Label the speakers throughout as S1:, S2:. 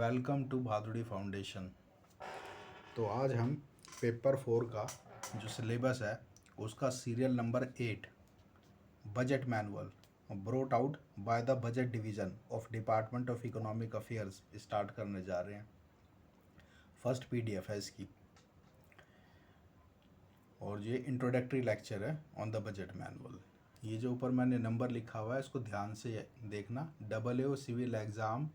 S1: Welcome to Bhaduri foundation. तो आज हम पेपर 4 का जो सिलेबस है उसका serial number 8 budget manual brought out by the budget division of department of economic affairs start करने जा रहे हैं। फर्स्ट पीडीएफ है इसकी और ये इंट्रोडक्टरी लेक्चर है ऑन द बजट मैनुअल। ये जो ऊपर मैंने नंबर लिखा हुआ है इसको ध्यान से देखना। AAO civil exam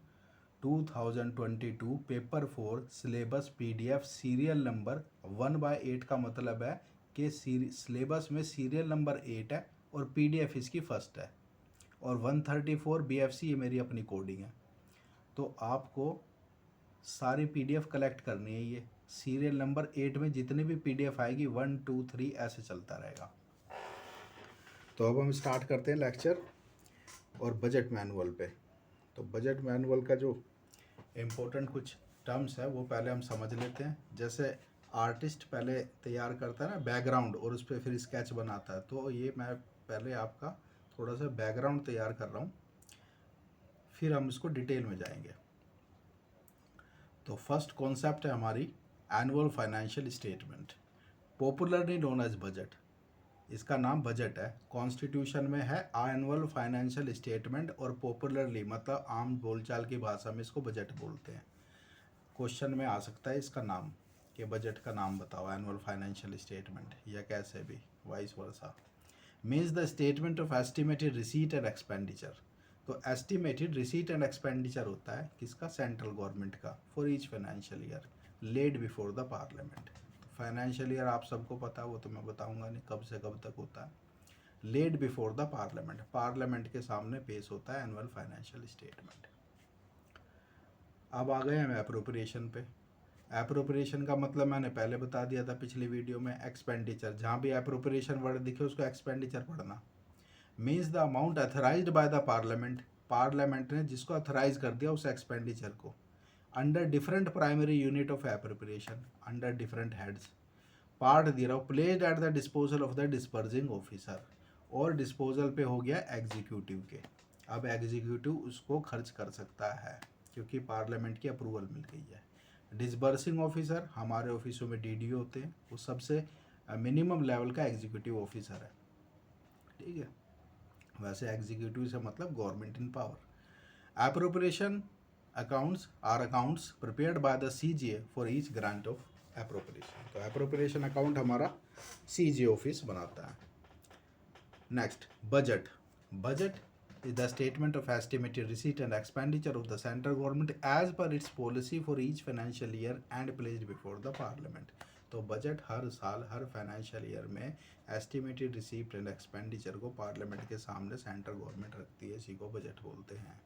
S1: 2022 paper 4 syllabus PDF serial number 1/8 का मतलब है कि सिलेबस में सीरियल नंबर 8 है और पीडीएफ इसकी फर्स्ट है और 134 बीएफसी ये मेरी अपनी कोडिंग है। तो आपको सारी पीडीएफ कलेक्ट करनी है। ये सीरियल नंबर 8 में जितनी भी पीडीएफ आएगी 1 2 3 ऐसे चलता रहेगा। तो अब हम स्टार्ट करते हैं लेक्चर और बजट मैनुअल पे। तो बजट मैनुअल का जो इम्पोर्टेंट कुछ टर्म्स है वो पहले हम समझ लेते हैं। जैसे आर्टिस्ट पहले तैयार करता है ना बैकग्राउंड और उस पर फिर स्केच बनाता है, तो ये मैं पहले आपका थोड़ा सा बैकग्राउंड तैयार कर रहा हूँ, फिर हम इसको डिटेल में जाएंगे। तो फर्स्ट कॉन्सेप्ट है हमारी annual financial statement, popularly known as budget. इसका नाम बजट है, कॉन्स्टिट्यूशन में है एनुअल फाइनेंशियल स्टेटमेंट और पॉपुलरली मतलब आम बोलचाल की भाषा में इसको बजट बोलते हैं। क्वेश्चन में आ सकता है इसका नाम कि बजट का नाम बताओ, एनुअल फाइनेंशियल स्टेटमेंट या कैसे भी vice versa. Means the statement of estimated receipt and expenditure. तो एस्टिमेटेड रिसीट एंड एक्सपेंडिचर होता है किसका, सेंट्रल गवर्नमेंट का, for each financial year laid before the parliament. Financial year आप सबको पता है, वो तो मैं बताऊंगा नहीं कब से कब तक होता है। Laid before the parliament, parliament के सामने पेश होता है एनुअल फाइनेंशियल स्टेटमेंट। अब आ गए हम एप्रोप्रिएशन पे। एप्रोप्रिएशन का मतलब मैंने पहले बता दिया था पिछली वीडियो में, एक्सपेंडिचर। जहाँ भी एप्रोप्रिएशन वर्ड दिखे उसको एक्सपेंडिचर पढ़ना। Means the amount authorised by the parliament, parliament ने जिसको अथराइज कर दिया उस एक्सपेंडिचर को, under different primary unit of appropriation, under different heads. Part दे रहा हूँ, placed at the disposal of the disbursing officer, और डिस्पोजल पे हो गया एग्जीक्यूटिव के। अब एग्जीक्यूटिव उसको खर्च कर सकता है क्योंकि पार्लियामेंट की अप्रूवल मिल गई है। डिस्बर्सिंग ऑफिसर हमारे ऑफिसों में डीडीओ होते हैं, वो सबसे मिनिमम लेवल का एग्जीक्यूटिव ऑफिसर है, ठीक है। वैसे एग्जीक्यूटिव से मतलब government in power. Appropriation accounts are accounts prepared by the CGA for each grant of appropriation. तो एप्रोप्रिएशन अकाउंट हमारा सीजीए ऑफिस बनाता है। Next budget. Budget is the statement of estimated receipt and expenditure of the central government as per its policy for each financial year and placed before the parliament। तो budget हर साल हर financial year में estimated receipt and expenditure को parliament के सामने central government रखती है, इसी को बजट बोलते हैं।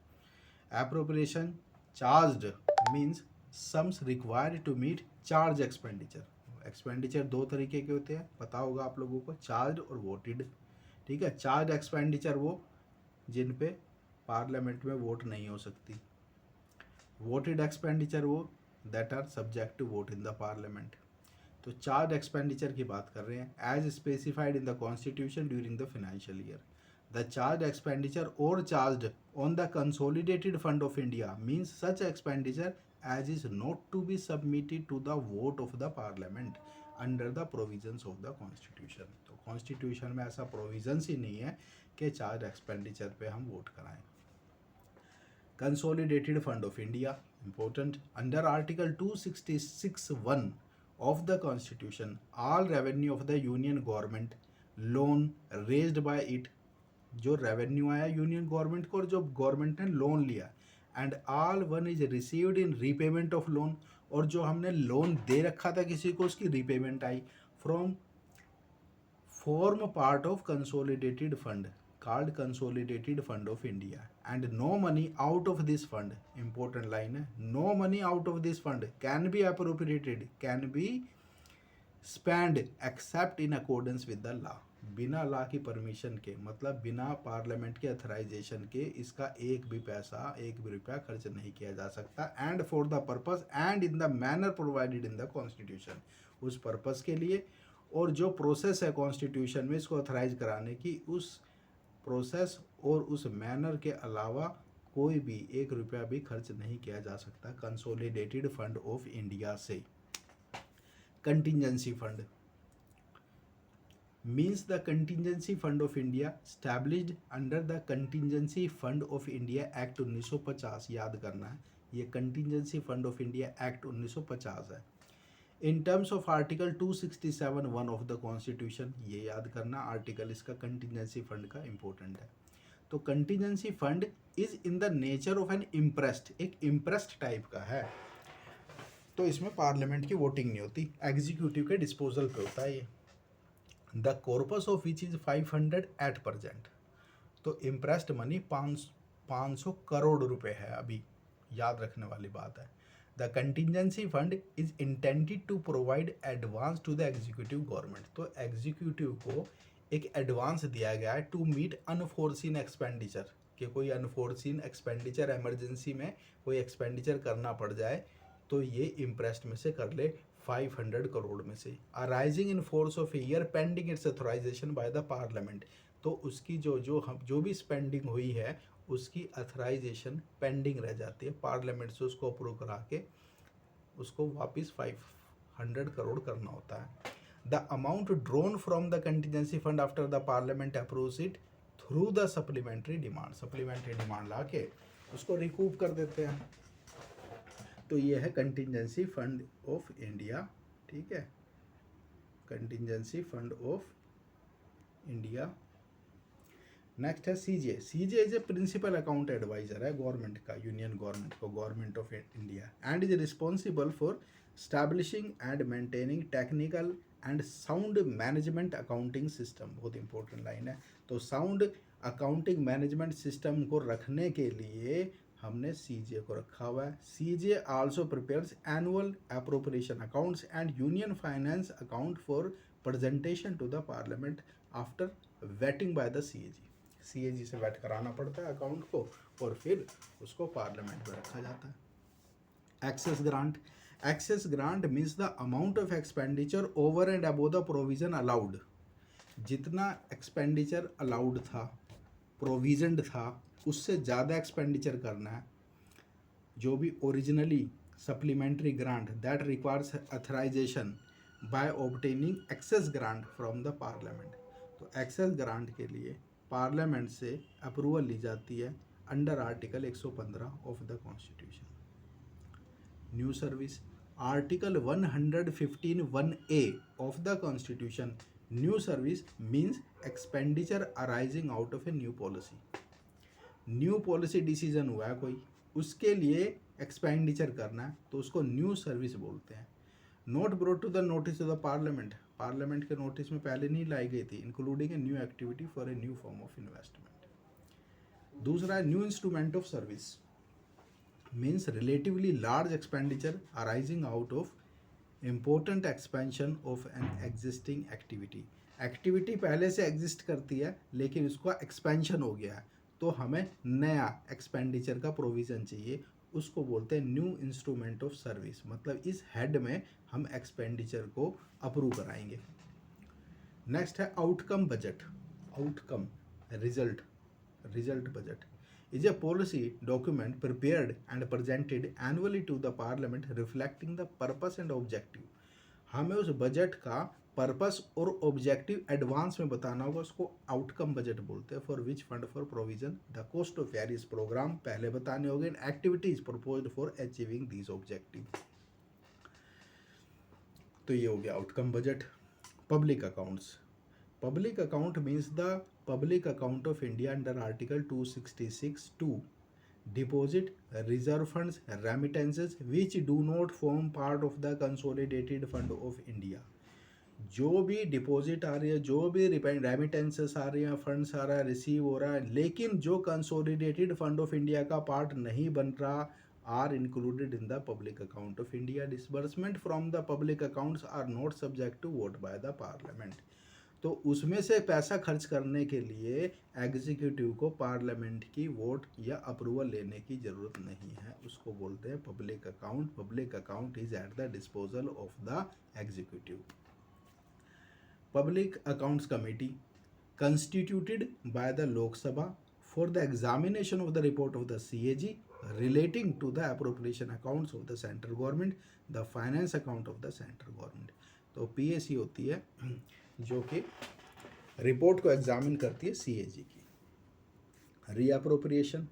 S1: Appropriation charged means sums required to meet charge expenditure. Expenditure दो तरीके के होते हैं, पता होगा आप लोगों को, चार्ज और वोटेड, ठीक है। चार्ज एक्सपेंडिचर वो जिन पे पार्लियामेंट में वोट नहीं हो सकती, वोटेड एक्सपेंडिचर वो that are subject to vote in the parliament. तो चार्ज एक्सपेंडिचर की बात कर रहे हैं, as specified in the constitution during the financial year. The charge expenditure और charged on the consolidated fund of India means such expenditure as is not to be submitted to the vote of the parliament under the provisions of the constitution. तो constitution में ऐसा provisions ही नहीं है कि charge expenditure पे हम vote कराएं। Consolidated fund of India important, under article 266(1) of the constitution all revenue of the union government loan raised bye it, जो रेवेन्यू आया यूनियन गवर्नमेंट को और जो गवर्नमेंट ने लोन लिया, and all one is received in repayment of loan, और जो हमने लोन दे रखा था किसी को उसकी repayment I, from form part of consolidated fund called consolidated fund of India, and no money out of this fund, important line है, no money out of this fund can be appropriated, can be spent except in accordance with the law। बिना law की permission के मतलब बिना parliament के authorisation के इसका एक भी पैसा एक भी रुपया खर्च नहीं किया जा सकता, and for the purpose and in the manner provided in the constitution, उस पर्पस के लिए और जो प्रोसेस है कॉन्स्टिट्यूशन में इसको अथराइज कराने की, उस प्रोसेस और उस मैनर के अलावा कोई भी 1 रुपया भी खर्च नहीं किया जा सकता कंसोलिडेटेड फंड ऑफ इंडिया से। Contingency fund means the contingency fund of India established under the contingency fund of India Act 1950। याद करना है, ये contingency fund of India Act 1950 है। in terms of article 267(1) of the constitution, ये याद करना article इसका contingency fund का important है। तो contingency fund is in the nature of an impressed, एक impressed टाइप का है, तो इसमें पार्लियामेंट की वोटिंग नहीं होती, एग्जीक्यूटिव के डिस्पोजल पे होता है ये। The corpus of which is 500 at percent. तो इम्प्रेस्ड मनी 500 करोड़ रुपए है अभी, याद रखने वाली बात है। The contingency fund is intended to provide advance to the executive government. तो एग्जीक्यूटिव को एक एडवांस दिया गया है टू मीट अनफोर्सिन एक्सपेंडिचर, कि कोई अनफोर्सिन एक्सपेंडिचर, एमरजेंसी में कोई एक्सपेंडिचर करना पड़ जाए तो ये इम्प्रेस्ड में से कर ले 500 करोड़ में से। Arising in force of year pending it's authorisation bye the parliament. तो उसकी जो भी स्पेंडिंग हुई है उसकी अथोराइजेशन पेंडिंग रह जाती है, पार्लियामेंट से उसको अप्रूव करा के उसको वापस 500 करोड़ करना होता है। The amount drawn from the contingency fund after the parliament approves it through the supplementary demand ला के उसको रिकूप कर देते हैं। तो ये है कंटिजेंसी फंड ऑफ इंडिया, ठीक है, contingency fund of India. Next है CJ. CJ is a principal account adviser है गवर्नमेंट का, यूनियन गवर्नमेंट को, government of India, and is responsible for establishing and maintaining technical and sound management accounting system. बहुत important line है। तो sound accounting management system को रखने के लिए हमने सीजे को रखा हुआ है। CJ also prepares annual appropriation accounts and union finance account for presentation to the parliament after vetting by the CAG. CAG से वेट कराना पड़ता है अकाउंट को और फिर उसको पार्लियामेंट में रखा जाता है। Excess grant. Excess grant means the amount of expenditure over and above the provision allowed. जितना एक्सपेंडिचर अलाउड था, प्रोविजन था, उससे ज़्यादा एक्सपेंडिचर करना है। जो भी originally supplementary grant that requires authorization by obtaining excess grant from the parliament. तो एक्सेस ग्रांट के लिए पार्लियामेंट से अप्रूवल ली जाती है under article 115 of the constitution. New service. Article 115(1)(a of the constitution, new service means expenditure arising out of a new policy. New policy decision हुआ है कोई, उसके लिए एक्सपेंडिचर करना है तो उसको न्यू सर्विस बोलते हैं। Not brought to the notice of the parliament. Parliament के नोटिस में पहले नहीं लाई गई थी, including a new activity for a new form of investment. दूसरा है new instrument of service, means relatively large expenditure arising out of important expansion of an existing activity. Activity पहले से एग्जिस्ट करती है लेकिन उसका एक्सपेंशन हो गया है तो हमें नया एक्सपेंडिचर का प्रोविज़न चाहिए, उसको बोलते हैं न्यू इंस्ट्रूमेंट ऑफ सर्विस। मतलब इस हेड में हम एक्सपेंडिचर को अप्रूव कराएंगे। नेक्स्ट है outcome budget. Outcome, result budget is a policy document prepared and presented annually to the parliament reflecting the purpose and objective। हमें उस बजट का पर्पस और ऑब्जेक्टिव एडवांस में बताना होगा, उसको आउटकम बजट बोलते हैं। For which fund for provision the cost of various program पहले बताने होंगे, and activities proposed for achieving these objective. तो ये हो गया outcome budget. Public accounts. Public account means the public account of India under article 266(2) deposit, reserve funds, remittances which do not form part of the consolidated fund of India। जो भी deposit आ रही है, जो भी रेमिटेंसेस आ रही हैं, funds आ रहा है, रिसीव हो रहा है, लेकिन जो कंसोलिडेटेड फंड ऑफ इंडिया का पार्ट नहीं बन रहा, are included in the public account of India. Disbursement from the public accounts are not subject to vote by the parliament. तो उसमें से पैसा खर्च करने के लिए एग्जीक्यूटिव को पार्लियामेंट की वोट या अप्रूवल लेने की ज़रूरत नहीं है, उसको बोलते हैं public account. Public account is eight the disposal of the executive. Public accounts committee constituted by the लोक सभा for the examination of the report of the CAG relating to the appropriation accounts of the central government, the finance account of the central government. तो PAC होती है जो कि report को examine करती है CAG की. Reappropriation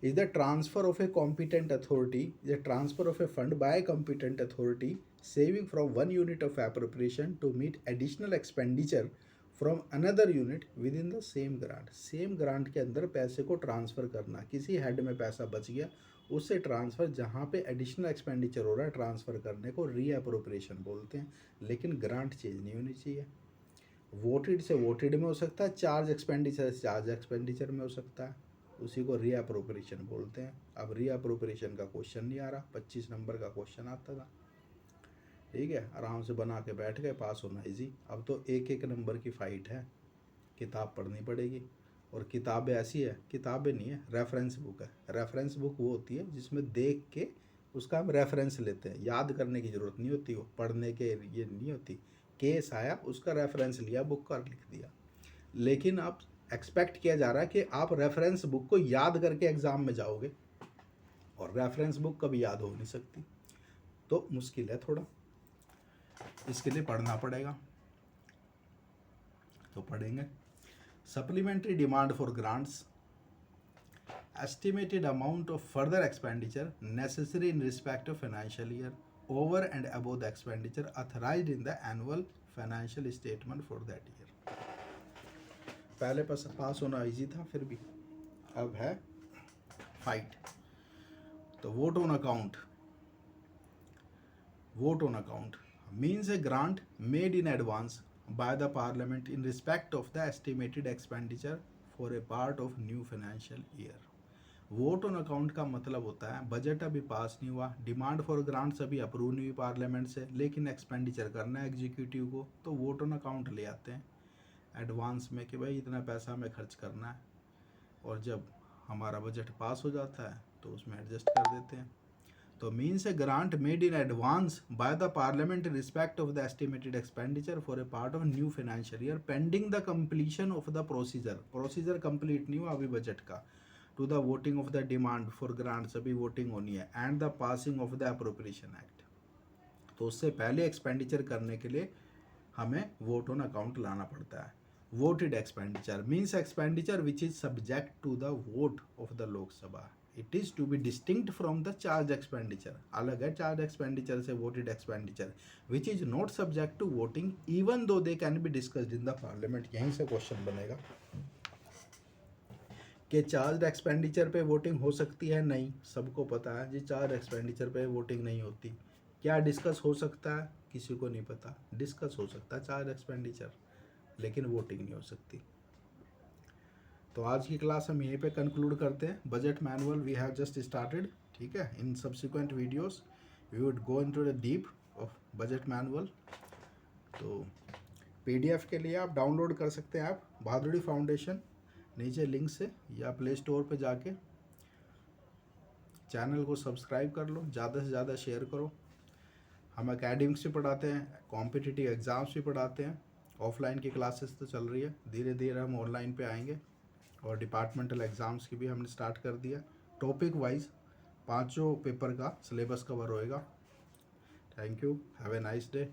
S1: is the transfer of a competent authority, the transfer of a fund by a competent authority saving from one unit of appropriation to meet additional expenditure from another unit within the same grant. Same grant के अंदर पैसे को transfer करना, किसी head में पैसा बच गया उससे ट्रांसफ़र, जहाँ पे एडिशनल एक्सपेंडिचर हो रहा है ट्रांसफ़र करने को रीअप्रोप्रिएशन बोलते हैं, लेकिन ग्रांट चेंज नहीं होनी चाहिए. वोटेड से वोटेड में हो सकता है, चार्ज एक्सपेंडिचर से चार्ज एक्सपेंडिचर में हो सकता है, उसी को रीअप्रोप्रिएशन बोलते हैं. अब रीअप्रोप्रिएशन का क्वेश्चन नहीं आ रहा, 25 नंबर का क्वेश्चन आता था. ठीक है, आराम से बना के बैठ गए, पास होना इजी. अब तो एक एक नंबर की फ़ाइट है, किताब पढ़नी पड़ेगी. और किताबें ऐसी है, किताबें नहीं है, रेफरेंस बुक है. रेफरेंस बुक वो होती है जिसमें देख के उसका हम रेफरेंस लेते हैं, याद करने की ज़रूरत नहीं होती, वो पढ़ने के ये नहीं होती. केस आया उसका रेफरेंस लिया, बुक का लिख दिया. लेकिन अब एक्सपेक्ट किया जा रहा है कि आप रेफरेंस बुक को याद करके एग्ज़ाम में जाओगे, और रेफरेंस बुक कभी याद हो नहीं सकती, तो मुश्किल है थोड़ा, इसके लिए पढ़ना पड़ेगा. तो पढ़ेंगे. Supplementary demand for grants, estimated amount of further expenditure necessary in respect of financial year over and above the expenditure authorised in the annual financial statement for that year. पहले पास होना इजी था, फिर भी अब है fight. तो vote on account. Vote on account means a grant made in advance by the parliament in respect of the estimated expenditure for a part of new financial year. Vote on account का मतलब होता है budget अभी पास नहीं हुआ, demand for grants अभी approve नहीं हुई पार्लियामेंट से, लेकिन एक्सपेंडिचर करना है एग्जीक्यूटिव को, तो वोट ऑन अकाउंट ले आते हैं एडवांस में कि भाई इतना पैसा हमें खर्च करना है, और जब हमारा बजट पास हो जाता है तो उसमें एडजस्ट कर देते हैं. तो means a grant made in advance by the parliament in respect of the estimated expenditure for a part of new financial year pending the completion of the procedure complete नहीं हुआ अभी बजट का, to the voting of the demand for grants अभी voting होनी है, and the passing of the appropriation act. तो उससे पहले एक्सपेंडिचर करने के लिए हमें वोट ऑन अकाउंट लाना पड़ता है. Voted expenditure means expenditure which is subject to the vote of the Lok Sabha. It is to be distinct from the charge expenditure. अलग है चार्ज एक्सपेंडिचर से voted expenditure, which is not subject to voting even though they can be discussed in the parliament. यहीं से question बनेगा कि charge expenditure पे voting हो सकती है, नहीं, सबको पता है जी चार्ज एक्सपेंडिचर पे वोटिंग नहीं होती. क्या डिस्कस हो सकता है, किसी को नहीं पता. डिस्कस हो सकता है चार्ज एक्सपेंडिचर, लेकिन वोटिंग नहीं हो सकती. तो आज की क्लास हम यहीं पे कंक्लूड करते हैं. Budget manual we have just started. ठीक है, in subsequent videos we would go into the deep of budget manual. तो PDF के लिए आप डाउनलोड कर सकते हैं आप भादुड़ी फाउंडेशन नीचे लिंक से, या प्ले स्टोर पे जाके चैनल को सब्सक्राइब कर लो, ज़्यादा से ज़्यादा शेयर करो. हम एकेडमिक्स भी पढ़ाते हैं, कॉम्पिटिटिव एग्ज़ाम्स भी पढ़ाते हैं. ऑफलाइन की क्लासेस तो चल रही है, धीरे धीरे हम ऑनलाइन पे आएंगे, और डिपार्टमेंटल एग्ज़ाम्स की भी हमने स्टार्ट कर दिया. टॉपिक वाइज 5 पेपर का सिलेबस कवर होएगा. Thank you, have a nice day.